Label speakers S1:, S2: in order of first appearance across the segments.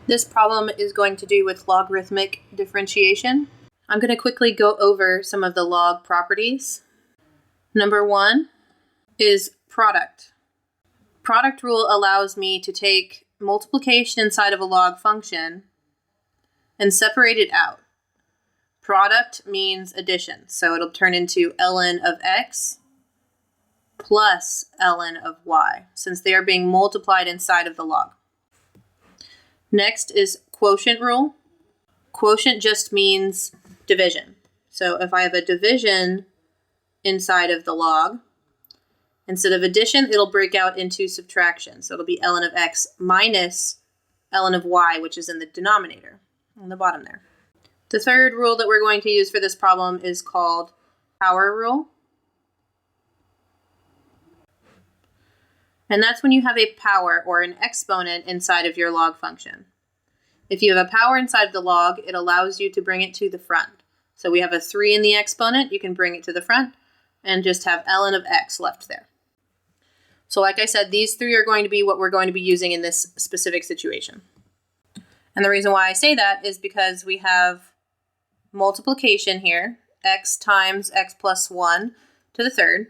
S1: This problem is going to do with logarithmic differentiation. I'm going to quickly go over some of the log properties. Number one is product. Product rule allows me to take multiplication inside of a log function and separate it out. Product means addition, so it'll turn into ln of x plus ln of y, since they are being multiplied inside of the log. Next is quotient rule. Quotient just means division. So if I have a division inside of the log, instead of addition, it'll break out into subtraction. So it'll be ln of x minus ln of y, which is in the denominator on the bottom there. The third rule that we're going to use for this problem is called power rule. And that's when you have a power or an exponent inside of your log function. If you have a power inside of the log, it allows you to bring it to the front. So we have a 3 in the exponent, you can bring it to the front and just have ln of x left there. So like I said, these three are going to be what we're going to be using in this specific situation. And the reason why I say that is because we have multiplication here, x times x plus 1 to the third,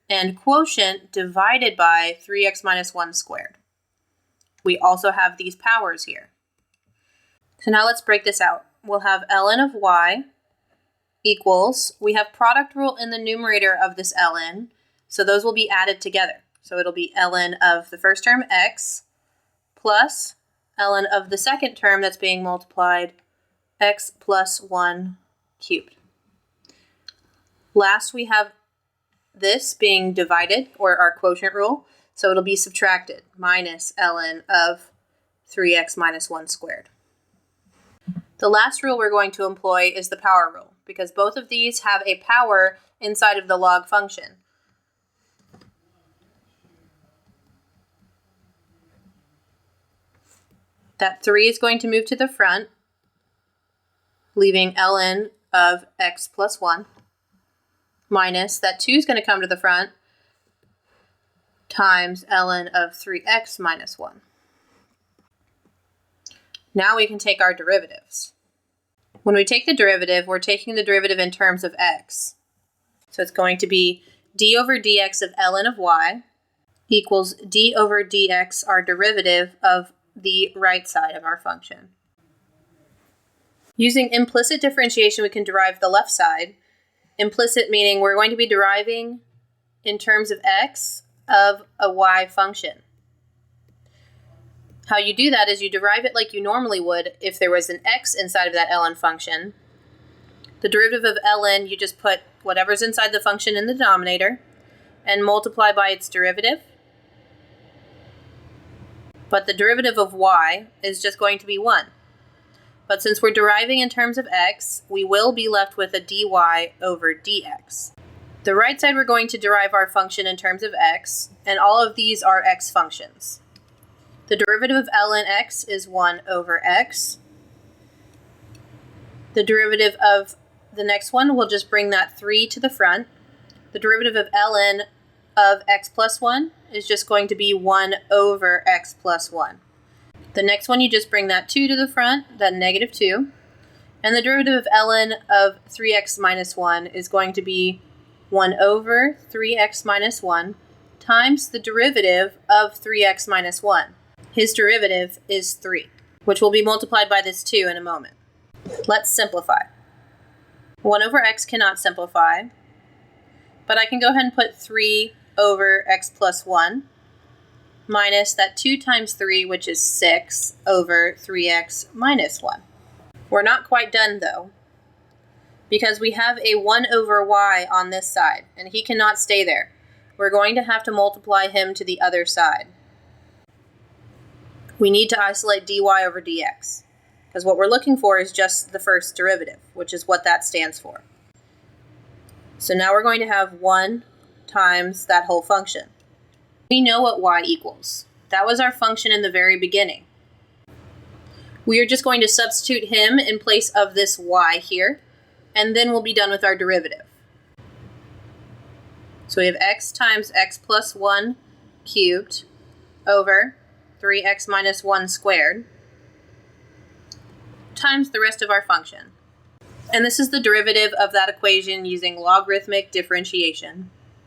S1: and quotient divided by 3x minus 1 squared. We also have these powers here. So now let's break this out. We'll have ln of y equals, we have product rule in the numerator of this ln, so those will be added together. So it'll be ln of the first term, x, plus ln of the second term that's being multiplied, x plus 1 cubed. Last, we have this being divided, or our quotient rule, so it'll be subtracted, minus ln of 3x minus 1 squared. The last rule we're going to employ is the power rule, because both of these have a power inside of the log function. That 3 is going to move to the front, leaving ln of x plus 1, minus that 2 is going to come to the front, times ln of 3x minus 1. Now we can take our derivatives. When we take the derivative, we're taking the derivative in terms of x. So it's going to be d over dx of ln of y equals d over dx, our derivative of the right side of our function. Using implicit differentiation, we can derive the left side. Implicit meaning we're going to be deriving in terms of x of a y function. How you do that is you derive it like you normally would if there was an x inside of that ln function. The derivative of ln, you just put whatever's inside the function in the denominator and multiply by its derivative. But the derivative of y is just going to be 1. But since we're deriving in terms of x, we will be left with a dy over dx. The right side, we're going to derive our function in terms of x, and all of these are x functions. The derivative of ln x is 1 over x. The derivative of the next one, we'll just bring that 3 to the front. The derivative of ln of x plus 1 is just going to be 1 over x plus 1. The next one, you just bring that 2 to the front, that negative 2. And the derivative of ln of 3x minus 1 is going to be 1 over 3x minus 1 times the derivative of 3x minus 1. His derivative is 3, which will be multiplied by this 2 in a moment. Let's simplify. 1 over x cannot simplify, but I can go ahead and put 3 over x plus 1 minus that 2 times 3, which is 6, over 3x minus 1. We're not quite done, though, because we have a 1 over y on this side, and he cannot stay there. We're going to have to multiply him to the other side. We need to isolate dy over dx, because what we're looking for is just the first derivative, which is what that stands for. So now we're going to have 1 times that whole function. We know what y equals. That was our function in the very beginning. We are just going to substitute him in place of this y here, and then we'll be done with our derivative. So we have x times x plus 1 cubed over 3x minus 1 squared. times the rest of our function. And this is the derivative of that equation using logarithmic differentiation.